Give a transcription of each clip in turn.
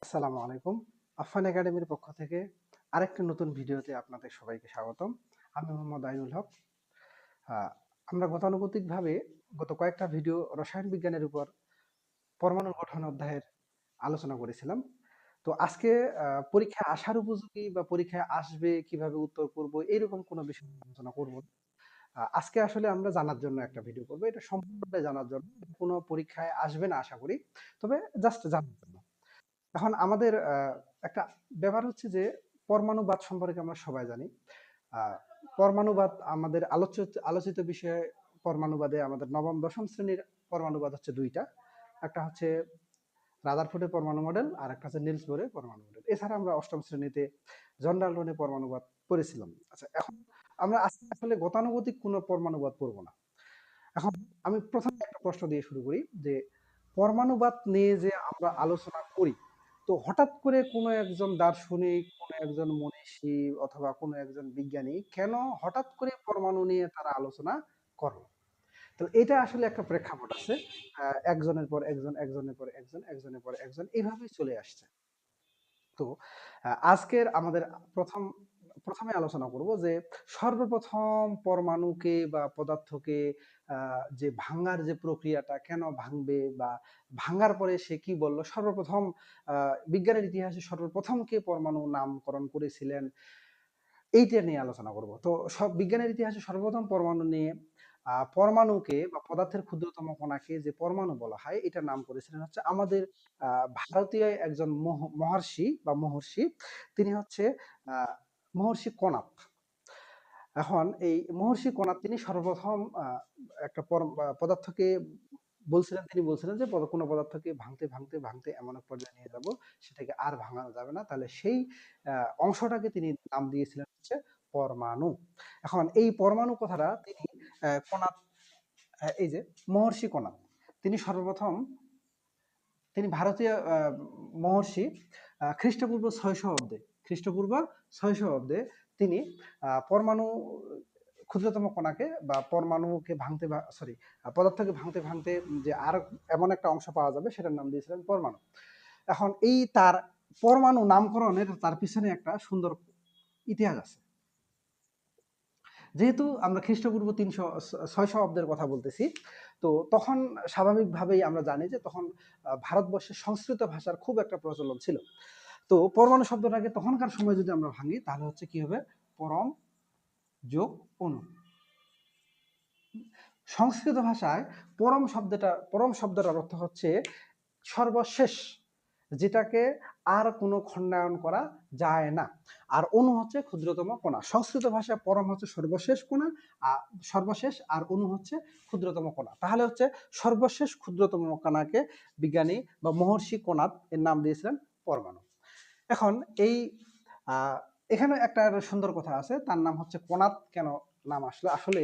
আসসালামু আলাইকুম। আফফান একাডেমির পক্ষ থেকে আরেকটা নতুন ভিডিওতে আপনাদের সবাইকে স্বাগতম। আমি মোহাম্মদ আইনুল হক। আ আমরা গতানুগতিকভাবে গত কয়েকটা ভিডিও রসায়ন বিজ্ঞানের উপর পরমাণুর গঠন অধ্যায়ের আলোচনা করেছিলাম। তো আজকে পরীক্ষায় আসার উপযোগী বা পরীক্ষায় আসবে, কিভাবে উত্তর করব এরকম কোনো বিষয় নিয়ে আলোচনা করব না। আজকে আসলে আমরা জানার জন্য একটা ভিডিও করব। এটা সম্পূর্ণটাই জানার জন্য। কোনো পরীক্ষায় আসবে না আশা করি। তবে জাস্ট জানার জন্য। এখন আমাদের একটা ব্যাপার হচ্ছে যে পরমাণুবাদ সম্পর্কে আমরা সবাই জানি। পরমাণুবাদ আমাদের আলোচিত বিষয়ে পরমাণুবাদে আমাদের নবম দশম শ্রেণীর পরমাণুবাদ হচ্ছে দুইটা। একটা হচ্ছে রাদারফোর্ডের পরমাণু মডেল আর একটা হচ্ছে নিলস বোরের পরমাণু মডেল। এছাড়া আমরা অষ্টম শ্রেণীতে জন ডাল্টনের পরমাণুবাদ পড়েছিলাম। আচ্ছা, এখন আমরা আজকে আসলে গতানুগতিক কোনো পরমাণুবাদ পড়বো না। এখন আমি প্রথমে একটা প্রশ্ন দিয়ে শুরু করি যে পরমাণুবাদ নিয়ে যে আমরা আলোচনা করি, তো হঠাৎ করে কোনো একজন দার্শনিক, কোনো একজন মনীষী অথবা কোনো একজন বিজ্ঞানী কেন হঠাৎ করে পরমাণু নিয়ে তারা আলোচনা করলো? তো এটা আসলে একটা প্রেক্ষাপট আছে। একজনের পর একজন, একজনের পর একজন, একজনের পর একজন এভাবেই চলে আসছে। তো আজকের আমাদের প্রথম প্রথমে আলোচনা করব যে সর্বপ্রথম পরমাণুকে বা পদার্থকে যে ভাঙার যে প্রক্রিয়াটা কেন ভাঙবে বা ভাঙার পরে সে কি বলল, সর্বপ্রথম বিজ্ঞানের ইতিহাসে সর্বপ্রথম কে পরমাণু নামকরণ করেছিলেন, এইটা নিয়ে আলোচনা করব। তো সব বিজ্ঞানের ইতিহাসে সর্বপ্রথম পরমাণু নিয়ে পরমাণুকে বা পদার্থের ক্ষুদ্রতম কণাকে যে পরমাণু বলা হয় এটার নাম করেছিলেন হচ্ছে আমাদের ভারতীয় একজন মহর্ষি বা মহর্ষি। তিনি হচ্ছে মহর্ষি কণাদ। এখন এই মহর্ষি কণাদ তিনি সর্বপ্রথম একটা পদার্থকে বলছিলেন, তিনি বলছিলেন যে কোনো পদার্থকে ভাঙতে ভাঙতে ভাঙতে এমন এক পর্যায়ে নিয়ে যাব সেটাকে আর ভাঙানো যাবে না, তাহলে সেই অংশটাকে তিনি নাম দিয়েছিলেন হচ্ছে পরমাণু। এখন এই পরমাণু কথাটা তিনি কণাদ, এই যে মহর্ষি কণাদ, তিনি সর্বপ্রথম, তিনি ভারতীয় মহর্ষি, খ্রিস্টপূর্ব ৬০০ অব্দে, খ্রিস্টপূর্ব ৬০০ অব্দে তিনি পরমাণু ক্ষুদ্রতম কণাকে বা পরমাণুকে ভাঙতে সরি পদার্থকে ভাঙতে ভাঙতে যে আর এমন একটা অংশ পাওয়া যাবে সেটার নাম দিয়েছিলেন পরমাণু। এখন এই তার পরমাণু নামকরণের তার পিছনে একটা সুন্দর ইতিহাস আছে। যেহেতু আমরা খ্রিস্টপূর্ব ৬০০ অব্দের কথা বলতেছি, তো তখন স্বাভাবিকভাবেই আমরা জানি যে তখন ভারতবর্ষে সংস্কৃত ভাষার খুব একটা প্রচলন ছিল। তো পরমাণু শব্দটাকে তখনকার সময় যদি আমরা ভাঙি তাহলে হচ্ছে কি হবে, পরম যোগ অণু। সংস্কৃত ভাষায় পরম শব্দটার অর্থ হচ্ছে সর্বশেষ, যেটাকে আর কোনো খণ্ডায়ন করা যায় না। আর অণু হচ্ছে ক্ষুদ্রতম কণা। সংস্কৃত ভাষায় পরম হচ্ছে সর্বশেষ কণা, আর সর্বশেষ, আর অণু হচ্ছে ক্ষুদ্রতম কণা। তাহলে হচ্ছে সর্বশেষ ক্ষুদ্রতম কণাকে বিজ্ঞানী বা মহর্ষি কণাদ এর নাম দিয়েছিলেন পরমাণু। এখন এই এখানে একটা সুন্দর কথা আছে, তার নাম হচ্ছে কণাদ। কেন নাম আসলে আসলে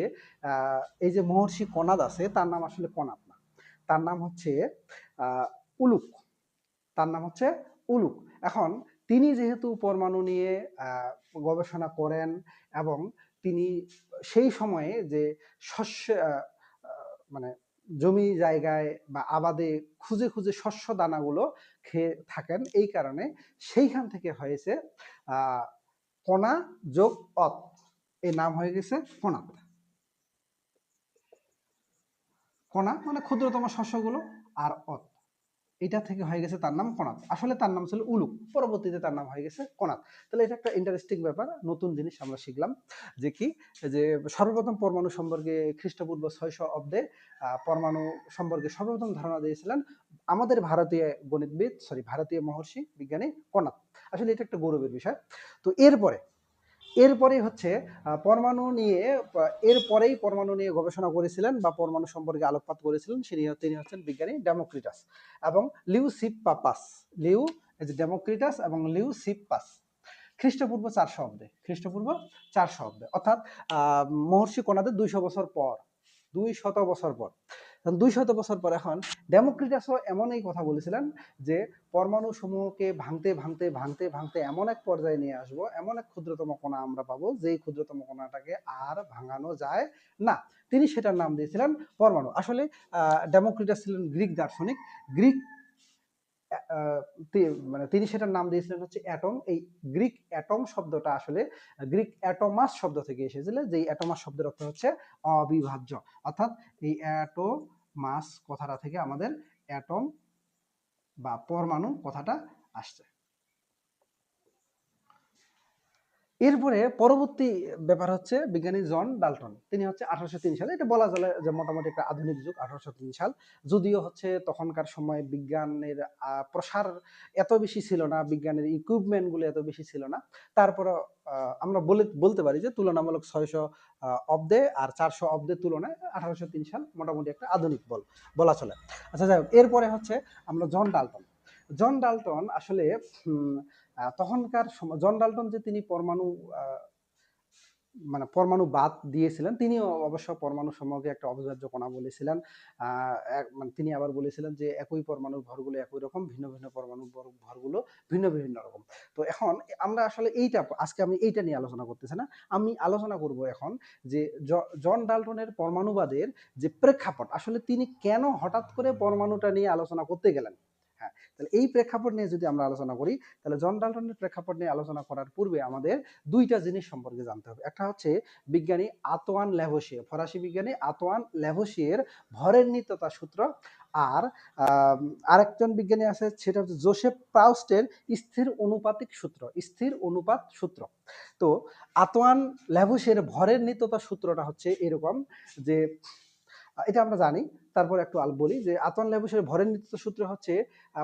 এই যে মহর্ষি কণাদ আছে তার নাম আসলে কণাদ না, তার নাম হচ্ছে উলুক। তার নাম হচ্ছে উলুক। এখন তিনি যেহেতু পরমাণু নিয়ে গবেষণা করেন এবং তিনি সেই সময়ে যে শস্য মানে জমি জায়গায় বা আবাদে খুঁজে খুঁজে শস্য দানাগুলো খেয়ে থাকেন, এই কারণে সেইখান থেকে হয়েছে কণা যোগ অত, এই নাম হয়ে গেছে কণা। কণা মানে ক্ষুদ্রতম শস্যগুলো, আর অত, এটা থেকে হয়ে গেছে তার নাম কণাদ। আসলে তার নাম ছিল উলুক, পরবর্তীতে তার নাম হয়ে গেছে কণাদ। তাহলে এটা একটা ইন্টারেস্টিং ব্যাপার, নতুন জিনিস আমরা শিখলাম যে কি, যে সর্বপ্রথম পরমাণু সম্পর্কে খ্রিস্টপূর্ব ৬০০ অব্দে পরমাণু সম্পর্কে সর্বপ্রথম ধারণা দিয়েছিলেন আমাদের ভারতীয় গণিতবিদ, ভারতীয় মহর্ষি বিজ্ঞানী কণাদ। আসলে এটা একটা গৌরবের বিষয়। তো এরপরেই হচ্ছে পরমাণু নিয়ে, এরপরেই পরমাণু নিয়ে গবেষণা করেছিলেন বা পরমাণু সম্পর্কে আলোকপাত করেছিলেন তিনি হচ্ছেন বিজ্ঞানী ডেমোক্রিটাস এবং লিউসিপাপাস। ডেমোক্রিটাস এবং লিউসিপাস খ্রিস্টপূর্ব ৪০০ অব্দে, খ্রিস্টপূর্ব ৪০০ অব্দে, অর্থাৎ মহর্ষি কণাদের ২০০ বছর পর, ২শত বছর পর, ২শত বছর পর। এখন ডেমোক্রিটাসও এমন এই কথা বলেছিলেন যে পরমাণু সমূহকে ভাঙতে ভাঙতে ভাঙতে ভাঙতে এমন এক পর্যায়ে নিয়ে আসবো, এমন এক ক্ষুদ্রতম কণা আমরা পাবো যেই ক্ষুদ্রতম কণাটাকে আর ভাঙানো যায় না। তিনি সেটার নাম দিয়েছিলেন পরমাণু। আসলে ডেমোক্রিটাস ছিলেন গ্রিক দার্শনিক। গ্রিক মানে তিনি সেটার নাম দিয়েছিলেন হচ্ছে অ্যাটম। এই গ্রিক অ্যাটম শব্দটা আসলে গ্রিক অ্যাটোমাস শব্দ থেকে এসেছিল, যেই অ্যাটোমাস শব্দের অর্থ হচ্ছে অবিভাজ্য। অর্থাৎ এই অ্যাটোমাস কথাটা থেকে আমাদের অ্যাটম বা পরমাণু কথাটা আসছে। এরপরে পরবর্তী ব্যাপার হচ্ছে বিজ্ঞানী জন ডাল্টন। তিনি হচ্ছে 1803 সালে, এটা বলা চলে যে মোটামুটি একটা আধুনিক যুগ 1803 সাল। যদিও হচ্ছে তখনকার সময় বিজ্ঞানের প্রসার এত বেশি ছিল না, বিজ্ঞানের ইকুইপমেন্ট গুলো এত বেশি ছিল না। তারপরে আমরা বলতে পারি যে তুলনামূলক 600 অব্দে আর 400 অব্দের তুলনায় 1803 সাল মোটামুটি একটা আধুনিক বলা চলে। আচ্ছা যাই হোক, এরপরে হচ্ছে আমরা জন ডাল্টন। জন ডাল্টন আসলে তখনকার জন ডাল্টন যে তিনি মানে পরমাণুবাদ দিয়েছিলেন, তিনি অবশ্য পরমাণু সমূহকে একটা অবিভাজ্য কণা বলেছিলেন। মানে তিনি আবার বলেছিলেন যে একই পরমাণুর ভরগুলো একই রকম, ভিন্ন ভিন্ন পরমাণুর ভরগুলো ভিন্ন ভিন্ন রকম। তো এখন আমরা আসলে আজকে আমি এইটা নিয়ে আলোচনা করতেছি না, আমি আলোচনা করব এখন যে জন ডাল্টনের পরমাণুবাদের যে প্রেক্ষাপট, আসলে তিনি কেন হঠাৎ করে পরমাণুটা নিয়ে আলোচনা করতে গেলেন। হ্যাঁ, তাহলে এই প্রেক্ষাপট নিয়ে যদি আমরা আলোচনা করি, তাহলে জন ডাল্টনের প্রেক্ষাপট নিয়ে আলোচনা করার পূর্বে আমাদের দুইটা জিনিস সম্পর্কে জানতে হবে। একটা হচ্ছে বিজ্ঞানী আতোয়ান ল্যাভোসিয়ে, ফরাসি বিজ্ঞানী আতোয়ান ল্যাভোসিয়ের ভরের নিত্যতা সূত্র, আর আরেকজন বিজ্ঞানী আছে, সেটা হচ্ছে জোসেফ প্রাউস্টের স্থির অনুপাতিক সূত্র, স্থির অনুপাত সূত্র। তো আতোয়ান ল্যাভোসিয়ের ভরের নিত্যতা সূত্রটা হচ্ছে এরকম যে, এটা আমরা জানি, তারপর একটু বলি যে আতন ল্যাভোসিয়ের ভরের নিত্যতা সূত্র হচ্ছে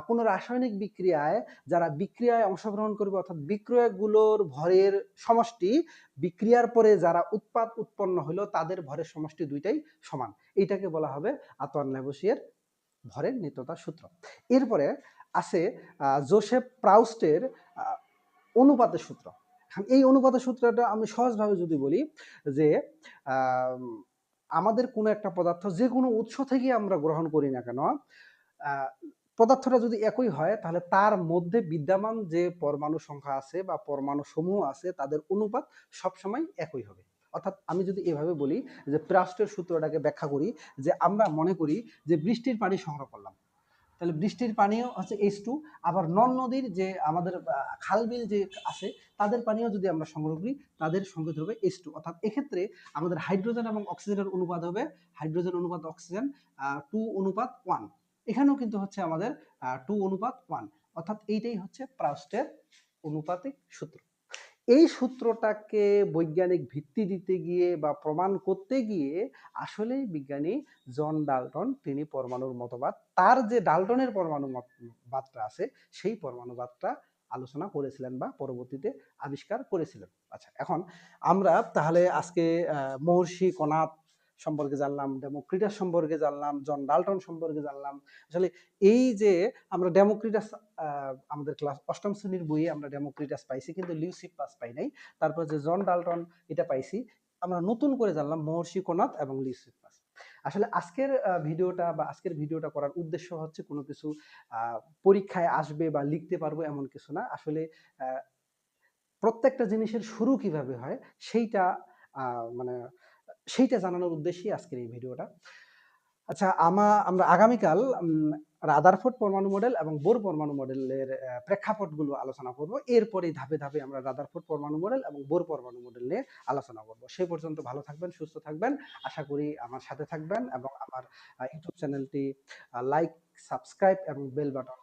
কোনো রাসায়নিক বিক্রিয়ায় যারা বিক্রিয়ায় অংশগ্রহণ করবে, অর্থাৎ বিক্রিয়াগুলোর ভরের সমষ্টি, বিক্রিয়ার পরে যারা উৎপাদ উৎপন্ন হলো তাদের ভরের সমষ্টি দুইটাই সমান, এইটাকে বলা হবে আতন ল্যাভোসিয়ের ভরের নিত্যতা সূত্র। এরপরে আছে জোসেফ প্রাউস্টের অনুপাতের সূত্র। এই অনুপাতের সূত্রটা আমি সহজভাবে যদি বলি যে আমাদের কোনো একটা পদার্থ যে কোনো উৎস থেকে আমরা গ্রহণ করি না কেন, পদার্থটা যদি একই হয়, তাহলে তার মধ্যে বিদ্যমান যে পরমাণু সংখ্যা আছে বা পরমাণু সমূহ আছে তাদের অনুপাত সবসময় একই হবে। অর্থাৎ আমি যদি এভাবে বলি যে প্রাউস্টের সূত্রটাকে ব্যাখ্যা করি, যে আমরা মনে করি যে বৃষ্টির পানি সংগ্রহ করলাম, তাহলে বৃষ্টির পানিও হচ্ছে H2, আবার নদীর যে আমাদের খাল বিল যে আছে তাদের পানিও যদি আমরা সংগ্রহ করি, তাদের সংকেত হবে H2। অর্থাৎ এক্ষেত্রে আমাদের হাইড্রোজেন এবং অক্সিজেনের অনুপাত হবে হাইড্রোজেন অনুপাত অক্সিজেন 2:1। এখানেও কিন্তু হচ্ছে আমাদের 2:1, অর্থাৎ এইটাই হচ্ছে প্রাউস্টের অনুপাতিক সূত্র। এই সূত্রটাকে বৈজ্ঞানিক ভিত্তি দিতে গিয়ে বা প্রমাণ করতে গিয়ে আসলে বিজ্ঞানী জন ডাল্টন তিনি পরমাণুর মতবাদ, তার যে ডাল্টনের পরমাণু বাদটা আছে সেই পরমাণুবাদটা আলোচনা করেছিলেন বা পরবর্তীতে আবিষ্কার করেছিলেন। আচ্ছা, এখন আমরা তাহলে আজকে মহর্ষি কণাদ সম্পর্কে জানলাম, ডেমোক্রিটাস সম্পর্কে জানলাম, জন ডাল্টন সম্পর্কে জানলাম। আসলে এই যে আমরা ডেমোক্রিটাস, আমাদের ক্লাস অষ্টম শ্রেণীর বইয়ে আমরা ডেমোক্রিটাস পাইছি, কিন্তু লিউসিপাস পাই নাই। তারপর যে জন ডাল্টন এটা পাইছি, আমরা নতুন করে জানলাম মহর্ষি কণাদ এবং লিউসিপাস। আসলে আজকের ভিডিওটা করার উদ্দেশ্য হচ্ছে কোনো কিছু পরীক্ষায় আসবে বা লিখতে পারবো এমন কিছু না। আসলে প্রত্যেকটা জিনিসের শুরু কিভাবে হয় সেইটা মানে সেইটা জানানোর উদ্দেশ্যেই আজকের এই ভিডিওটা। আচ্ছা, আমরা আগামীকাল রাদারফোর্ড পরমাণু মডেল এবং বোর পরমাণু মডেলের প্রেক্ষাপটগুলো আলোচনা করব। এরপরে ধাপে ধাপে আমরা রাদারফোর্ড পরমাণু মডেল এবং বোর পরমাণু মডেল নিয়ে আলোচনা করব। সেই পর্যন্ত ভালো থাকবেন, সুস্থ থাকবেন। আশা করি আমার সাথে থাকবেন এবং আমার ইউটিউব চ্যানেলটি লাইক, সাবস্ক্রাইব এবং বেল বাটন